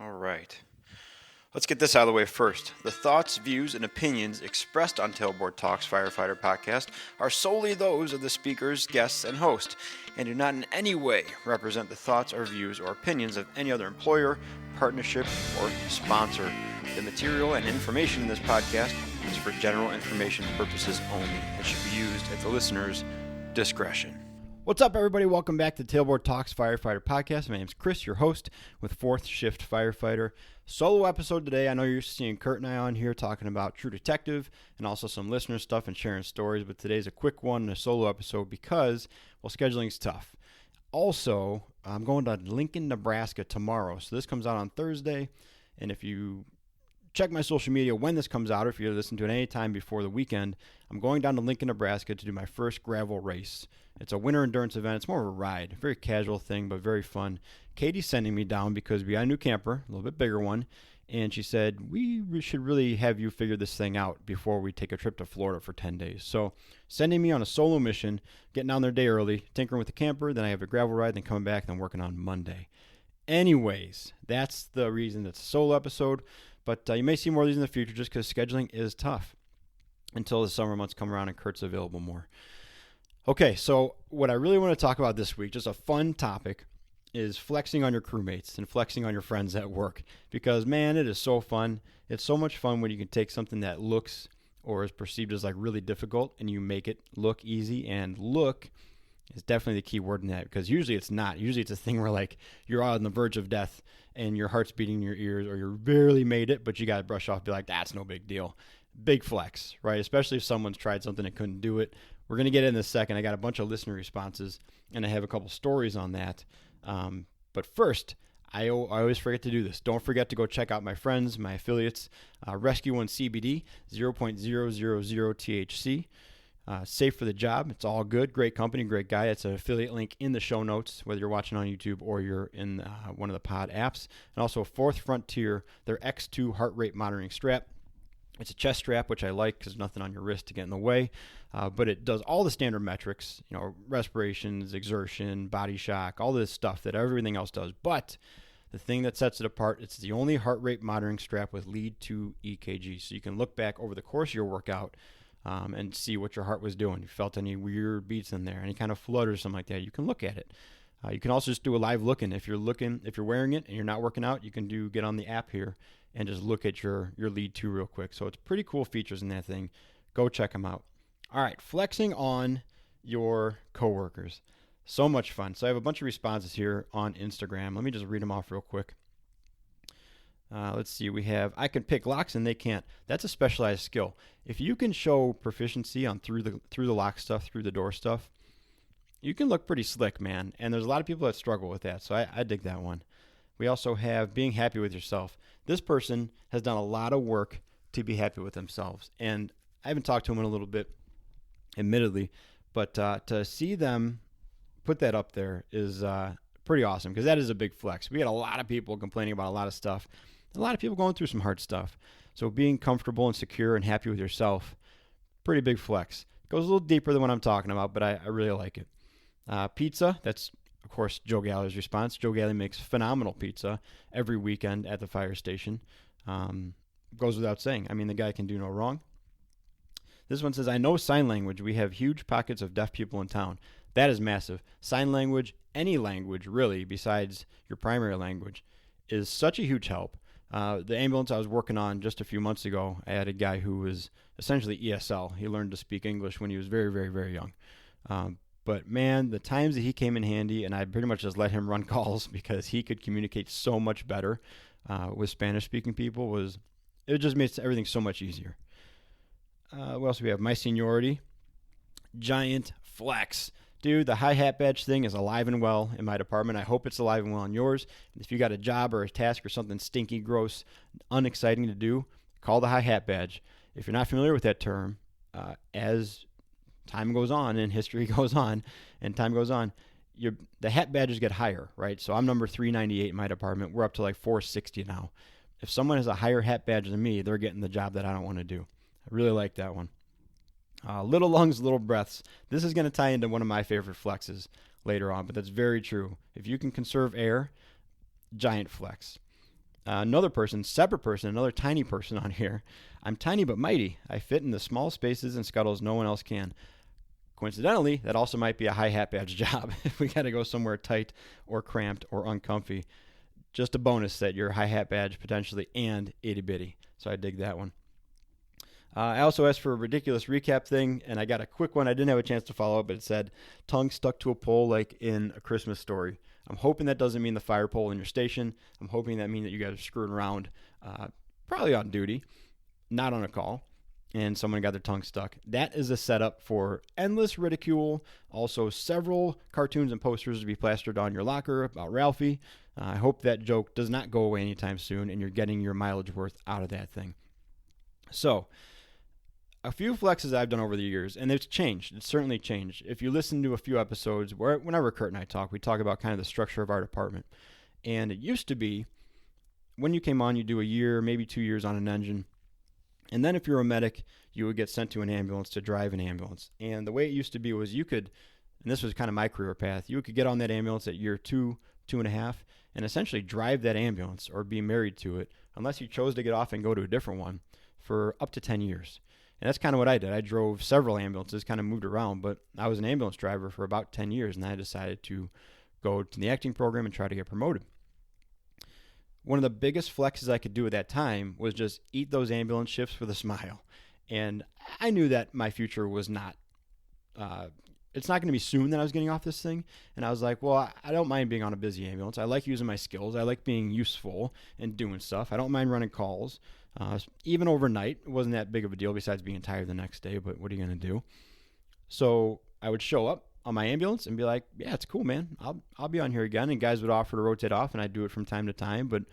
All right. Let's get this out of the way first. The thoughts, views, and opinions expressed on Tailboard Talks Firefighter podcast are solely those of the speakers, guests, and host, and do not in any way represent the thoughts or views or opinions of any other employer, partnership, or sponsor. The material and information in this podcast is for general information purposes only and should be used at the listener's discretion. What's up, everybody? Welcome back to Tailboard Talks Firefighter Podcast. My name's Chris, your host with Fourth Shift Firefighter. Solo episode today. I know you're seeing Kurt and I on here talking about True Detective and also some listener stuff and sharing stories, but today's a quick one, a solo episode because, well, scheduling's tough. Also, I'm going to Lincoln, Nebraska tomorrow. So this comes out on Thursday, and if you check my social media when this comes out, or if you listen to it any time before the weekend, I'm going down to Lincoln, Nebraska to do my first gravel race. It's a winter endurance event. It's more of a ride, very casual thing, but very fun. Katie's sending me down because we got a new camper, a little bit bigger one, and she said, we should really have you figure this thing out before we take a trip to Florida for 10 days. So sending me on a solo mission, getting down there a day early, tinkering with the camper, then I have a gravel ride, then coming back, then working on Monday. Anyways, that's the reason it's a solo episode. But you may see more of these in the future just because scheduling is tough until the summer months come around and Kurt's available more. Okay, so what I really want to talk about this week, just a fun topic, is flexing on your crewmates and flexing on your friends at work. Because, man, it is so fun. It's so much fun when you can take something that looks or is perceived as like really difficult and you make it look easy. And look is definitely the key word in that, because usually it's not. Usually it's a thing where like you're on the verge of death and your heart's beating in your ears, or you barely made it, but you got to brush off, be like, that's no big deal. Big flex, right? Especially if someone's tried something and couldn't do it. We're going to get in this second. I got a bunch of listener responses, and I have a couple stories on that. But first, I always forget to do this. Don't forget to go check out my friends, my affiliates, Rescue One CBD, 0.000 THC. Safe for the job. It's all good. Great company, great guy. It's an affiliate link in the show notes, whether you're watching on YouTube or you're in one of the pod apps. And also Fourth Frontier, their X2 heart rate monitoring strap. It's a chest strap, which I like because there's nothing on your wrist to get in the way. But it does all the standard metrics, respirations, exertion, body shock, all this stuff that everything else does. But the thing that sets it apart, it's the only heart rate monitoring strap with lead to EKG. So you can look back over the course of your workout and see what your heart was doing. If you felt any weird beats in there, any kind of flood or something like that, you can look at it. You can also just do a live look-in. If you're wearing it and you're not working out, you can get on the app here and just look at your lead 2 real quick. So it's pretty cool features in that thing. Go check them out. All right, flexing on your coworkers. So much fun. So I have a bunch of responses here on Instagram. Let me just read them off real quick. Let's see, we have, I can pick locks and they can't. That's a specialized skill. If you can show proficiency on through the lock stuff, through the door stuff, you can look pretty slick, man. And there's a lot of people that struggle with that, so I dig that one. We also have being happy with yourself. This person has done a lot of work to be happy with themselves. And I haven't talked to them in a little bit, admittedly, but to see them put that up there is pretty awesome, because that is a big flex. We had a lot of people complaining about a lot of stuff. A lot of people going through some hard stuff. So being comfortable and secure and happy with yourself, pretty big flex. Goes a little deeper than what I'm talking about, but I really like it. Pizza, that's, of course, Joe Galley's response. Joe Galley makes phenomenal pizza every weekend at the fire station. Goes without saying. I mean, the guy can do no wrong. This one says, I know sign language. We have huge pockets of deaf people in town. That is massive. Sign language, any language really, besides your primary language, is such a huge help. The ambulance I was working on just a few months ago, I had a guy who was essentially ESL. He learned to speak English when he was very, very, very young. But man, the times that he came in handy, and I pretty much just let him run calls because he could communicate so much better with Spanish-speaking people, it just makes everything so much easier. What else do we have? My seniority, giant flex. Dude, the hi-hat badge thing is alive and well in my department. I hope it's alive and well in yours. If you got a job or a task or something stinky, gross, unexciting to do, call the hi-hat badge. If you're not familiar with that term, as time goes on and history goes on and time goes on, the hat badges get higher, right? So I'm number 398 in my department. We're up to like 460 now. If someone has a higher hat badge than me, they're getting the job that I don't want to do. I really like that one. Little lungs, little breaths. This is going to tie into one of my favorite flexes later on, but that's very true. If you can conserve air, giant flex. Another person, separate person, another tiny person on here. I'm tiny but mighty. I fit in the small spaces and scuttles no one else can. Coincidentally, that also might be a high hat badge job if we got to go somewhere tight or cramped or uncomfy. Just a bonus that you're high hat badge potentially and itty bitty. So I dig that one. I also asked for a ridiculous recap thing, and I got a quick one. I didn't have a chance to follow up, but it said, tongue stuck to a pole like in A Christmas Story. I'm hoping that doesn't mean the fire pole in your station. I'm hoping that means that you guys are screwing around, probably on duty, not on a call, and someone got their tongue stuck. That is a setup for endless ridicule. Also, several cartoons and posters to be plastered on your locker about Ralphie. I hope that joke does not go away anytime soon, and you're getting your mileage worth out of that thing. So, a few flexes I've done over the years, and it's changed. It's certainly changed. If you listen to a few episodes, whenever Kurt and I talk, we talk about kind of the structure of our department. And it used to be, when you came on, you do a year, maybe 2 years on an engine. And then if you're a medic, you would get sent to an ambulance to drive an ambulance. And the way it used to be was you could, and this was kind of my career path, you could get on that ambulance at year 2, 2.5, and essentially drive that ambulance or be married to it, unless you chose to get off and go to a different one, for up to 10 years. And that's kind of what I did. I drove several ambulances, kind of moved around, but I was an ambulance driver for about 10 years, and I decided to go to the acting program and try to get promoted. One of the biggest flexes I could do at that time was just eat those ambulance shifts with a smile. And I knew that my future was not, it's not going to be soon that I was getting off this thing. And I was like, well, I don't mind being on a busy ambulance. I like using my skills. I like being useful and doing stuff. I don't mind running calls. Even overnight, it wasn't that big of a deal besides being tired the next day, but what are you going to do? So I would show up on my ambulance and be like, yeah, it's cool, man. I'll be on here again. And guys would offer to rotate off, and I'd do it from time to time. But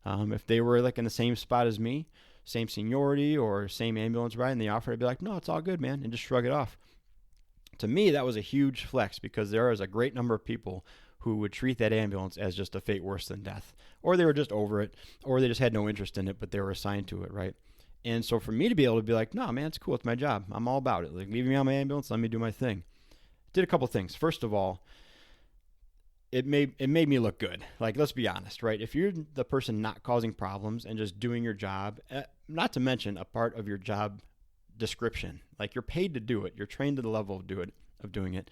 if they were like in the same spot as me, same seniority or same ambulance ride, and they offered, I'd be like, no, it's all good, man, and just shrug it off. To me, that was a huge flex because there is a great number of people who would treat that ambulance as just a fate worse than death. Or they were just over it, or they just had no interest in it, but they were assigned to it, right? And so for me to be able to be like, no, man, it's cool. It's my job. I'm all about it. Like, leave me on my ambulance. Let me do my thing. Did a couple things. First of all, it made me look good. Like, let's be honest, right? If you're the person not causing problems and just doing your job, not to mention a part of your job description, like you're paid to do it, you're trained to the level of doing it,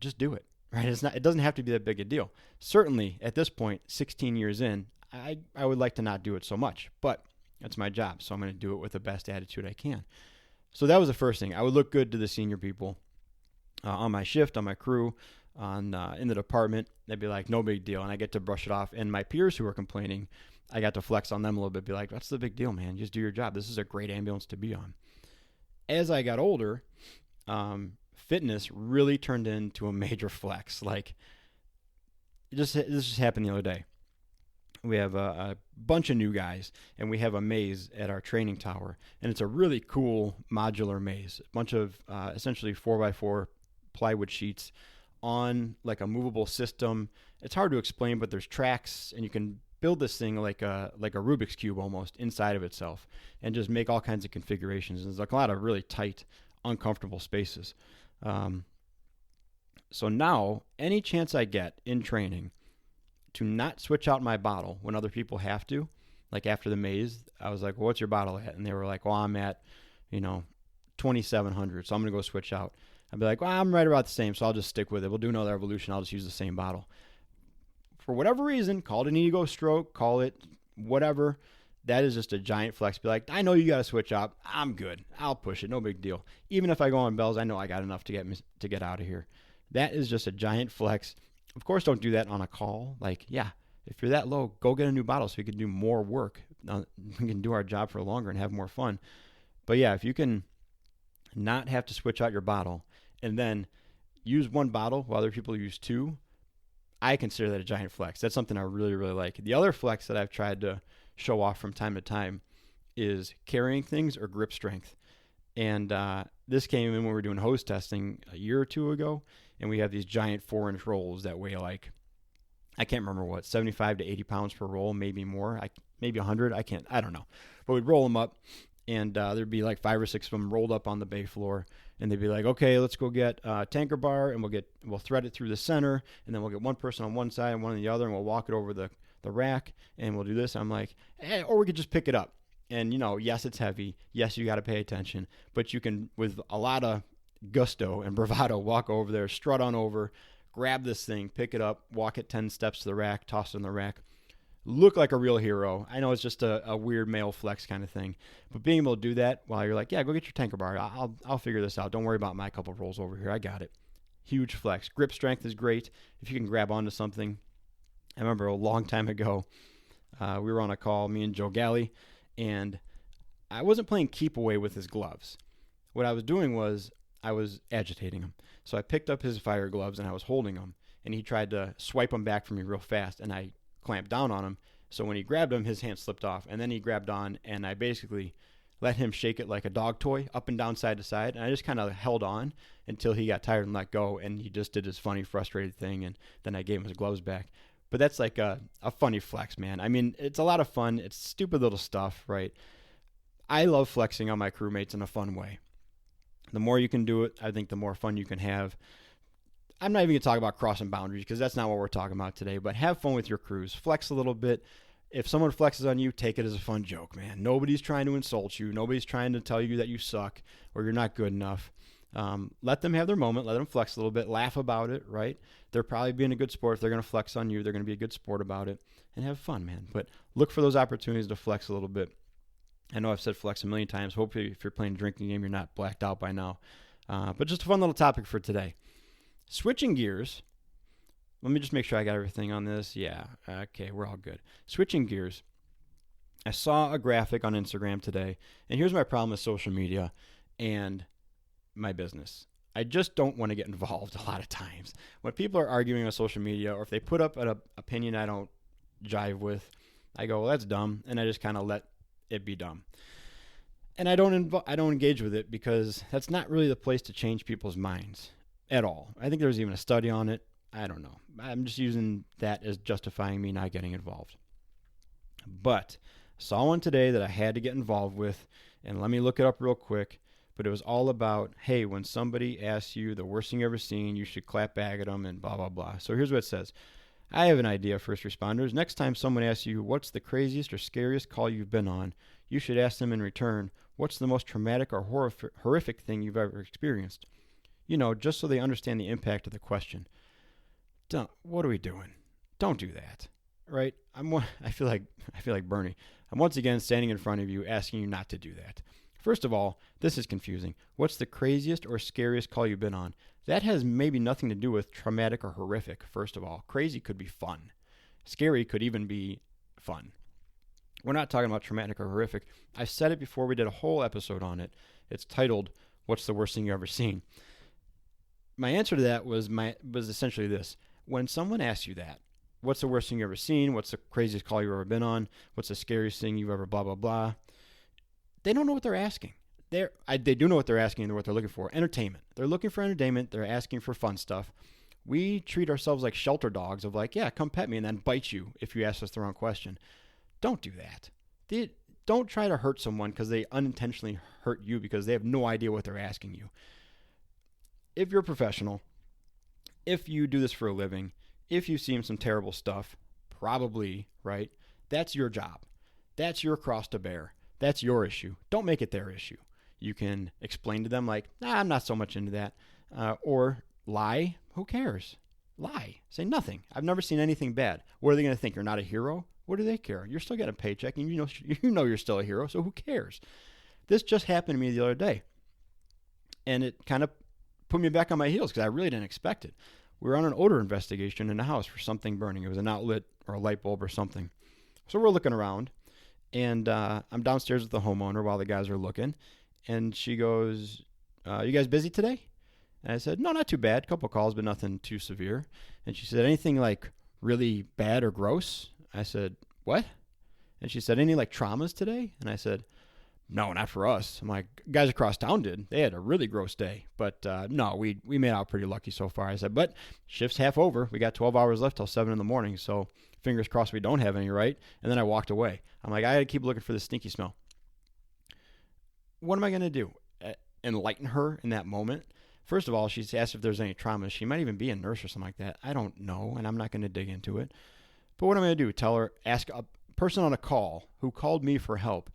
just do it. Right? It doesn't have to be that big a deal. Certainly, at this point, 16 years in, I would like to not do it so much, but it's my job, so I'm going to do it with the best attitude I can. So that was the first thing. I would look good to the senior people on my shift, on my crew, in the department. They'd be like, no big deal, and I get to brush it off. And my peers who are complaining, I got to flex on them a little bit, be like, what's the big deal, man? Just do your job. This is a great ambulance to be on. As I got older, fitness really turned into a major flex. Like, this just happened the other day. We have a bunch of new guys, and we have a maze at our training tower, and it's a really cool modular maze. A bunch of essentially 4x4 plywood sheets on like a movable system. It's hard to explain, but there's tracks, and you can build this thing like a Rubik's Cube almost inside of itself, and just make all kinds of configurations. There's like a lot of really tight, uncomfortable spaces. So now, any chance I get in training to not switch out my bottle when other people have to, like after the maze, I was like, well, what's your bottle at? And they were like, well, I'm at, 2,700, so I'm going to go switch out. I'd be like, well, I'm right about the same, so I'll just stick with it. We'll do another evolution. I'll just use the same bottle. For whatever reason, call it an ego stroke, call it whatever. That is just a giant flex. Be like, I know you got to switch out. I'm good. I'll push it. No big deal. Even if I go on bells, I know I got enough to get out of here. That is just a giant flex. Of course, don't do that on a call. Like, yeah, if you're that low, go get a new bottle so we can do more work. We can do our job for longer and have more fun. But yeah, if you can not have to switch out your bottle and then use one bottle while other people use two, I consider that a giant flex. That's something I really, really like. The other flex that I've tried to show off from time to time is carrying things or grip strength. And this came in when we were doing hose testing a year or two ago, and we have these giant 4-inch rolls that weigh like, I can't remember what, 75 to 80 pounds per roll, maybe more, maybe 100. I don't know. But we'd roll them up, and there'd be like 5 or 6 of them rolled up on the bay floor, and they'd be like, okay, let's go get a tanker bar, and we'll thread it through the center, and then we'll get one person on one side and one on the other, and we'll walk it over the the rack and we'll do this. I'm like, hey, or we could just pick it up. And, yes, it's heavy. Yes, you got to pay attention. But you can, with a lot of gusto and bravado, walk over there, strut on over, grab this thing, pick it up, walk it 10 steps to the rack, toss it in the rack. Look like a real hero. I know it's just a weird male flex kind of thing. But being able to do that while you're like, yeah, go get your tanker bar. I'll figure this out. Don't worry about my couple rolls over here. I got it. Huge flex. Grip strength is great. If you can grab onto something. I remember a long time ago, we were on a call, me and Joe Galley, and I wasn't playing keep away with his gloves. What I was doing was I was agitating him. So I picked up his fire gloves and I was holding them, and he tried to swipe them back from me real fast, and I clamped down on him. So when he grabbed them, his hand slipped off, and then he grabbed on, and I basically let him shake it like a dog toy, up and down, side to side, and I just kind of held on until he got tired and let go, and he just did his funny, frustrated thing, and then I gave him his gloves back. But that's like a funny flex, man. I mean, it's a lot of fun. It's stupid little stuff, right? I love flexing on my crewmates in a fun way. The more you can do it, I think the more fun you can have. I'm not even going to talk about crossing boundaries because that's not what we're talking about today, but have fun with your crews. Flex a little bit. If someone flexes on you, take it as a fun joke, man. Nobody's trying to insult you. Nobody's trying to tell you that you suck or you're not good enough. Let them have their moment. Let them flex a little bit. Laugh about it, right? They're probably being a good sport. If they're going to flex on you, they're going to be a good sport about it and have fun, man. But look for those opportunities to flex a little bit. I know I've said flex a million times. Hopefully, if you're playing a drinking game, you're not blacked out by now. But just a fun little topic for today. Switching gears. Let me just make sure I got everything on this. Yeah. Okay, we're all good. Switching gears. I saw a graphic on Instagram today, and here's my problem with social media and my business. I just don't want to get involved a lot of times. When people are arguing on social media, or if they put up an opinion I don't jive with, I go, well, that's dumb, and I just kind of let it be dumb. And I don't engage with it because that's not really the place to change people's minds at all. I think there's even a study on it. I don't know. I'm just using that as justifying me not getting involved. But I saw one today that I had to get involved with, and let me look it up real quick. But it was all about, hey, when somebody asks you the worst thing you've ever seen, you should clap back at them and blah, blah, blah. So here's what it says. I have an idea, first responders. Next time someone asks you, what's the craziest or scariest call you've been on, you should ask them in return, what's the most traumatic or horrific thing you've ever experienced? Just so they understand the impact of the question. What are we doing? Don't do that, right? I feel like Bernie. I'm once again standing in front of you asking you not to do that. First of all, this is confusing. What's the craziest or scariest call you've been on? That has maybe nothing to do with traumatic or horrific, first of all. Crazy could be fun. Scary could even be fun. We're not talking about traumatic or horrific. I've said it before. We did a whole episode on it. It's titled, What's the Worst Thing You've Ever Seen? My answer to that was essentially this. When someone asks you that, what's the worst thing you've ever seen? What's the craziest call you've ever been on? What's the scariest thing you've ever blah, blah, blah? They don't know what they're asking. They do know what they're asking and what they're looking for. Entertainment. They're looking for entertainment. They're asking for fun stuff. We treat ourselves like shelter dogs of like, yeah, come pet me and then bite you if you ask us the wrong question. Don't do that. Don't try to hurt someone because they unintentionally hurt you because they have no idea what they're asking you. If you're a professional, if you do this for a living, if you've seen some terrible stuff, probably, right? That's your job. That's your cross to bear. That's your issue. Don't make it their issue. You can explain to them like, I'm not so much into that. Or lie. Who cares? Lie. Say nothing. I've never seen anything bad. What are they going to think? You're not a hero? What do they care? You're still getting a paycheck and you know you're still a hero, so who cares? This just happened to me the other day. And it kind of put me back on my heels because I really didn't expect it. We were on an odor investigation in the house for something burning. It was an outlet or a light bulb or something. So we're looking around. And I'm downstairs with the homeowner while the guys are looking. And she goes, you guys busy today? And I said, no, not too bad. Couple calls, but nothing too severe. And she said, anything like really bad or gross? I said, what? And she said, any like traumas today? And I said, no, not for us. I'm like, guys across town did. They had a really gross day. But no, we made out pretty lucky so far. I said, but shift's half over. We got 12 hours left till 7 in the morning. So fingers crossed we don't have any, right? And then I walked away. I'm like, I got to keep looking for the stinky smell. What am I going to do? Enlighten her in that moment? First of all, she's asked if there's any trauma. She might even be a nurse or something like that. I don't know, and I'm not going to dig into it. But what am I going to do? Tell her, ask a person on a call who called me for help.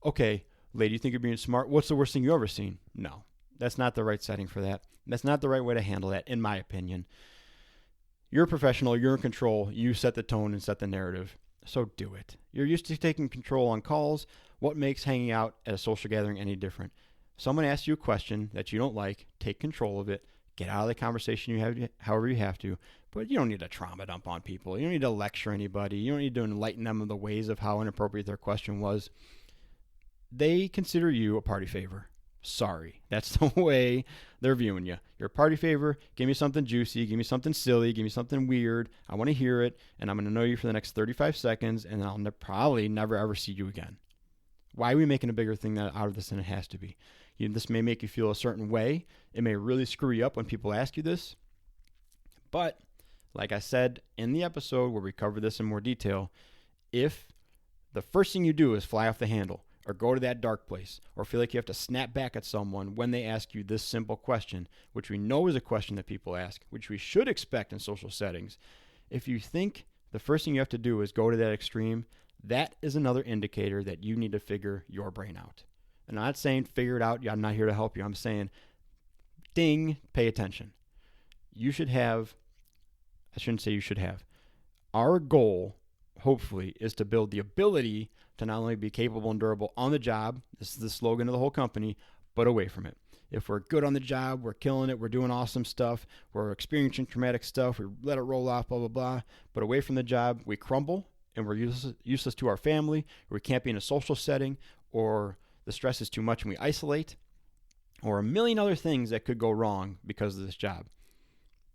Okay, lady, you think you're being smart? What's the worst thing you've ever seen? No, that's not the right setting for that. That's not the right way to handle that, in my opinion. You're a professional. You're in control. You set the tone and set the narrative. So do it. You're used to taking control on calls. What makes hanging out at a social gathering any different? Someone asks you a question that you don't like. Take control of it. Get out of the conversation you have, however you have to. But you don't need to trauma dump on people. You don't need to lecture anybody. You don't need to enlighten them of the ways of how inappropriate their question was. They consider you a party favor. Sorry. That's the way they're viewing you. You're a party favor. Give me something juicy. Give me something silly. Give me something weird. I want to hear it, and I'm going to know you for the next 35 seconds, and I'll probably never, ever see you again. Why are we making a bigger thing out of this than it has to be? This may make you feel a certain way. It may really screw you up when people ask you this. But, like I said in the episode where we cover this in more detail, if the first thing you do is fly off the handle, or go to that dark place, or feel like you have to snap back at someone when they ask you this simple question, which we know is a question that people ask, which we should expect in social settings, if you think the first thing you have to do is go to that extreme, that is another indicator that you need to figure your brain out. And I'm not saying figure it out. I'm not here to help you. I'm saying, ding, pay attention. You should have, I shouldn't say you should have. Our goal, hopefully, is to build the ability to not only be capable and durable on the job, this is the slogan of the whole company, but away from it. If we're good on the job, we're killing it, we're doing awesome stuff, we're experiencing traumatic stuff, we let it roll off, blah, blah, blah. But away from the job, we crumble, and we're useless to our family, or we can't be in a social setting, or the stress is too much and we isolate, or a million other things that could go wrong because of this job.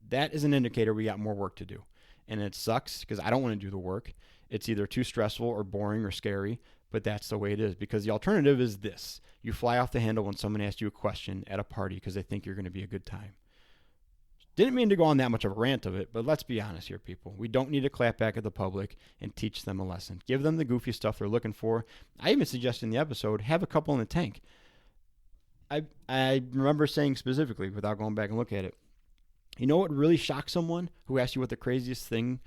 That is an indicator we got more work to do. And it sucks because I don't want to do the work. It's either too stressful or boring or scary, but that's the way it is, because the alternative is this. You fly off the handle when someone asks you a question at a party because they think you're going to be a good time. Didn't mean to go on that much of a rant of it, but let's be honest here, people. We don't need to clap back at the public and teach them a lesson. Give them the goofy stuff they're looking for. I even suggested in the episode, have a couple in the tank. I remember saying specifically, without going back and look at it, you know what really shocked someone who asked you what the craziest thing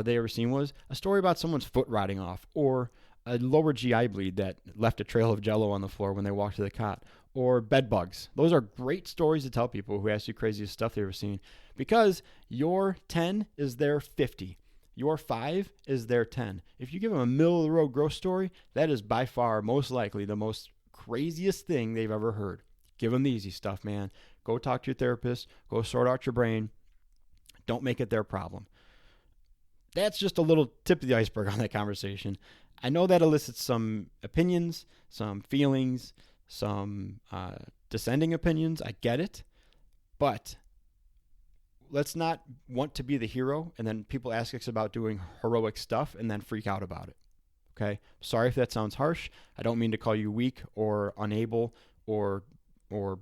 they ever seen was? A story about someone's foot rotting off, or a lower GI bleed that left a trail of jello on the floor when they walked to the cot, or bed bugs. Those are great stories to tell people who ask you craziest stuff they've ever seen, because your 10 is their 50. Your 5 is their 10. If you give them a middle-of-the-road gross story, that is by far most likely the most craziest thing they've ever heard. Give them the easy stuff, man. Go talk to your therapist. Go sort out your brain. Don't make it their problem. That's just a little tip of the iceberg on that conversation. I know that elicits some opinions, some feelings, some dissenting opinions. I get it. But let's not want to be the hero and then people ask us about doing heroic stuff and then freak out about it. Okay? Sorry if that sounds harsh. I don't mean to call you weak or unable or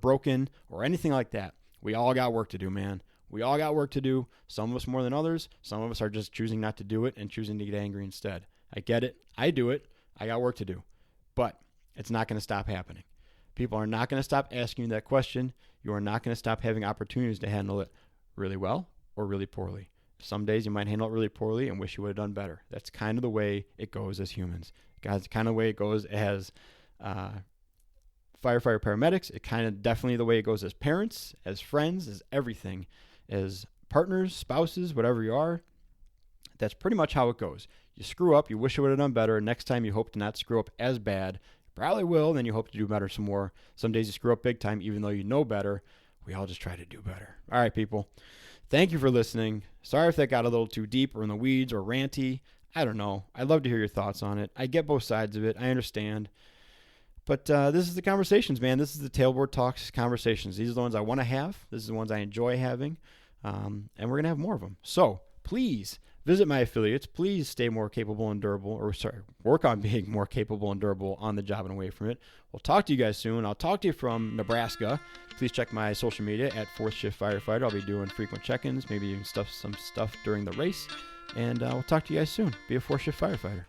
broken or anything like that. We all got work to do, man. We all got work to do. Some of us more than others. Some of us are just choosing not to do it and choosing to get angry instead. I get it. I do it. I got work to do. But it's not going to stop happening. People are not going to stop asking you that question. You are not going to stop having opportunities to handle it really well or really poorly. Some days you might handle it really poorly and wish you would have done better. That's kind of the way it goes as humans. That's kind of the way it goes as firefighter paramedics. It kind of definitely the way it goes as parents, as friends, as everything, as partners, spouses, whatever you are. That's pretty much how it goes. You screw up, you wish you would have done better. Next time you hope to not screw up as bad. You probably will, then you hope to do better some more. Some days you screw up big time, even though you know better. We all just try to do better. All right, people. Thank you for listening. Sorry if that got a little too deep or in the weeds or ranty. I don't know. I'd love to hear your thoughts on it. I get both sides of it. I understand. But this is the conversations, man. This is the Tailboard Talks conversations. These are the ones I want to have. This is the ones I enjoy having. And we're going to have more of them. So please visit my affiliates. Please stay more capable and durable, work on being more capable and durable on the job and away from it. We'll talk to you guys soon. I'll talk to you from Nebraska. Please check my social media at 4th Shift Firefighter. I'll be doing frequent check-ins, maybe even some stuff during the race. And we'll talk to you guys soon. Be a 4th Shift Firefighter.